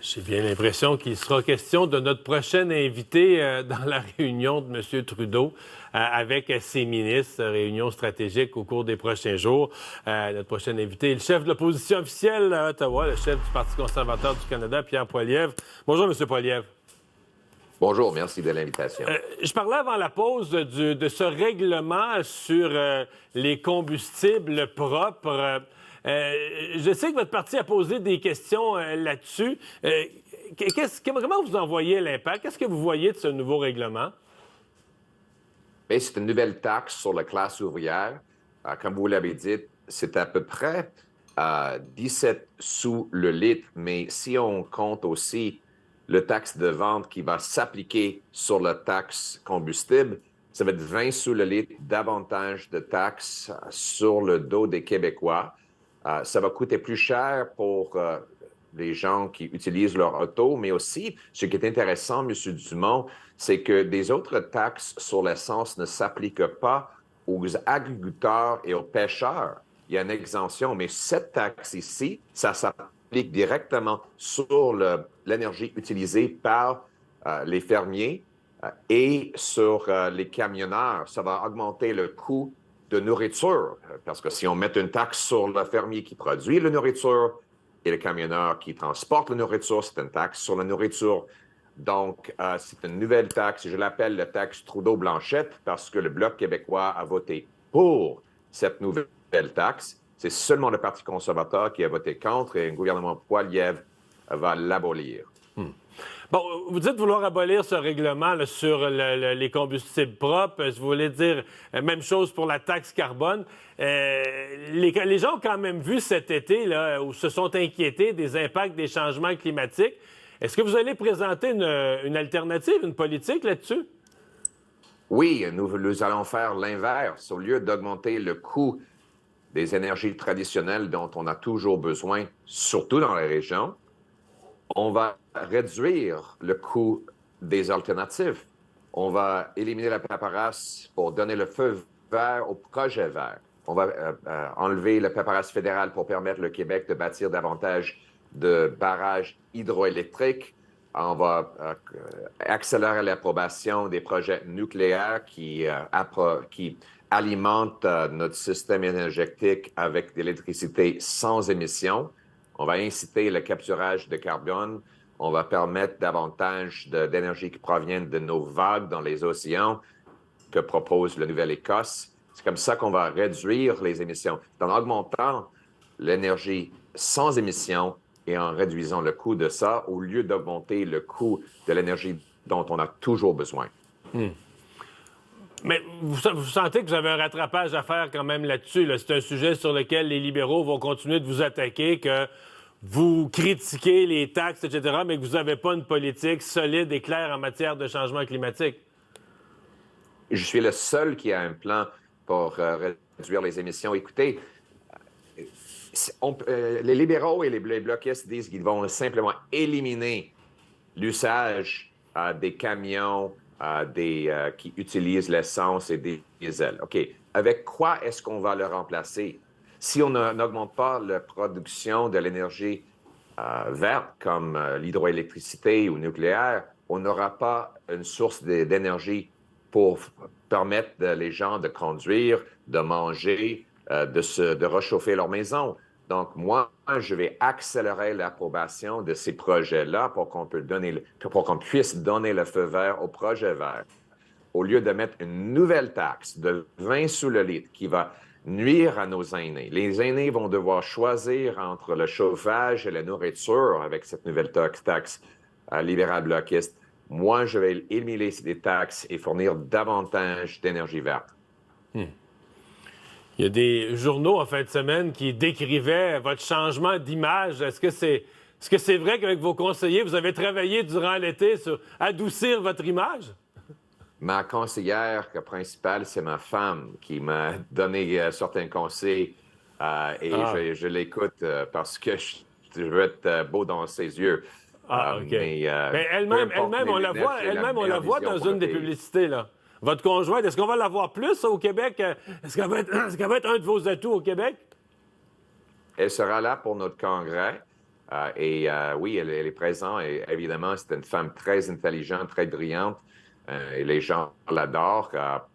J'ai bien l'impression qu'il sera question de notre prochain invité dans la réunion de M. Trudeau avec ses ministres, réunion stratégique au cours des prochains jours. Notre prochain invité est le chef de l'opposition officielle à Ottawa, le chef du Parti conservateur du Canada, Pierre Poilievre. Bonjour, M. Poilievre. Bonjour, merci de l'invitation. Je parlais avant la pause de ce règlement sur les combustibles propres. Je sais que votre parti a posé des questions là-dessus. Comment vous en voyez l'impact? Qu'est-ce que vous voyez de ce nouveau règlement? Bien, c'est une nouvelle taxe sur la classe ouvrière. Comme vous l'avez dit, c'est à peu près 17 sous le litre, mais si on compte aussi le taxe de vente qui va s'appliquer sur la taxe combustible, ça va être 20 sous le litre davantage de taxes sur le dos des Québécois. Ça va coûter plus cher pour les gens qui utilisent leur auto, mais aussi, ce qui est intéressant, M. Dumont, c'est que des autres taxes sur l'essence ne s'appliquent pas aux agriculteurs et aux pêcheurs. Il y a une exemption, mais cette taxe ici, ça s'applique directement sur l'énergie utilisée par les fermiers et sur les camionneurs. Ça va augmenter le coût de nourriture, parce que si on met une taxe sur le fermier qui produit la nourriture et le camionneur qui transporte la nourriture, c'est une taxe sur la nourriture. Donc, c'est une nouvelle taxe. Je l'appelle la taxe Trudeau-Blanchette parce que le Bloc québécois a voté pour cette nouvelle taxe. C'est seulement le Parti conservateur qui a voté contre et un gouvernement Poilievre va l'abolir. Bon, vous dites vouloir abolir ce règlement là, sur les combustibles propres. Je voulais dire même chose pour la taxe carbone. Les gens ont quand même vu cet été, là, où se sont inquiétés des impacts des changements climatiques. Est-ce que vous allez présenter une alternative, une politique là-dessus? Oui, nous allons faire l'inverse. Au lieu d'augmenter le coût des énergies traditionnelles dont on a toujours besoin, surtout dans les régions, on va réduire le coût des alternatives. On va éliminer la paperasse pour donner le feu vert au projet vert. On va enlever la paperasse fédérale pour permettre au Québec de bâtir davantage de barrages hydroélectriques. On va accélérer l'approbation des projets nucléaires qui alimentent notre système énergétique avec de l'électricité sans émission. On va inciter le capturage de carbone. On va permettre davantage d'énergie qui proviennent de nos vagues dans les océans que propose la Nouvelle-Écosse. C'est comme ça qu'on va réduire les émissions, en augmentant l'énergie sans émissions et en réduisant le coût de ça, au lieu d'augmenter le coût de l'énergie dont on a toujours besoin. Mais vous sentez que vous avez un rattrapage à faire quand même là-dessus. Là. C'est un sujet sur lequel les libéraux vont continuer de vous attaquer, que vous critiquez les taxes, etc., mais que vous n'avez pas une politique solide et claire en matière de changement climatique. Je suis le seul qui a un plan pour réduire les émissions. Écoutez, les libéraux et les bloquistes disent qu'ils vont simplement éliminer l'usage des camions qui utilisent l'essence et des diesels. OK. Avec quoi est-ce qu'on va le remplacer? Si on n'augmente pas la production de l'énergie verte, comme l'hydroélectricité ou le nucléaire, on n'aura pas une source d'énergie pour permettre les gens de conduire, de manger, de réchauffer leur maison. Donc, moi, je vais accélérer l'approbation de ces projets-là pour qu'on puisse donner le feu vert au projet vert. Au lieu de mettre une nouvelle taxe de 20 sous le litre qui va nuire à nos aînés. Les aînés vont devoir choisir entre le chauffage et la nourriture avec cette nouvelle taxe libérale bloquiste. Moi, je vais éliminer ces taxes et fournir davantage d'énergie verte. Il y a des journaux en fin de semaine qui décrivaient votre changement d'image. Est-ce que c'est vrai qu'avec vos conseillers, vous avez travaillé durant l'été sur adoucir votre image? Ma conseillère principale, c'est ma femme qui m'a donné certains conseils je l'écoute parce que je veux être beau dans ses yeux. OK. Mais elle-même, on la voit dans une des publicités, là. Votre conjointe, est-ce qu'on va la voir plus au Québec? Est-ce qu'elle va être un de vos atouts au Québec? Elle sera là pour notre congrès. Oui, elle est présente. Et évidemment, c'est une femme très intelligente, très brillante. Et les gens l'adorent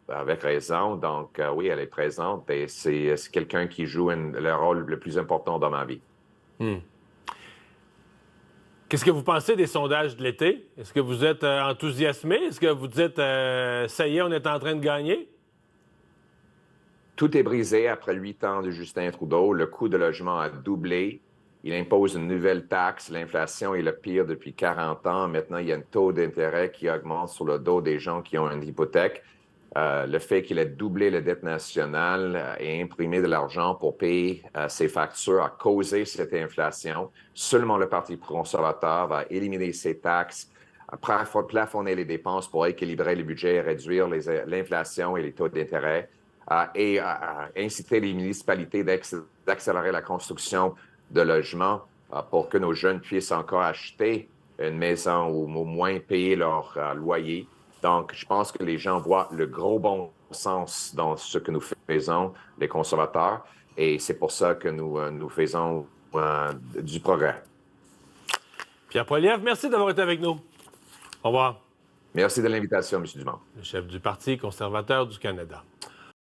avec raison. Donc, oui, elle est présente et c'est quelqu'un qui joue le rôle le plus important dans ma vie. Qu'est-ce que vous pensez des sondages de l'été? Est-ce que vous êtes enthousiasmé? Est-ce que vous dites, ça y est, on est en train de gagner? Tout est brisé après 8 ans de Justin Trudeau. Le coût de logement a doublé. Il impose une nouvelle taxe. L'inflation est le pire depuis 40 ans. Maintenant, il y a un taux d'intérêt qui augmente sur le dos des gens qui ont une hypothèque. Le fait qu'il ait doublé la dette nationale et imprimé de l'argent pour payer ses factures a causé cette inflation. Seulement le Parti conservateur va éliminer ces taxes, plafonner les dépenses pour équilibrer le budget, réduire l'inflation et les taux d'intérêt et inciter les municipalités d'accélérer la construction de logements pour que nos jeunes puissent encore acheter une maison ou au moins payer leur loyer. Donc, je pense que les gens voient le gros bon sens dans ce que nous faisons, les conservateurs, et c'est pour ça que nous faisons du progrès. Pierre Poilievre, merci d'avoir été avec nous. Au revoir. Merci de l'invitation, M. Dumont. Le chef du Parti conservateur du Canada.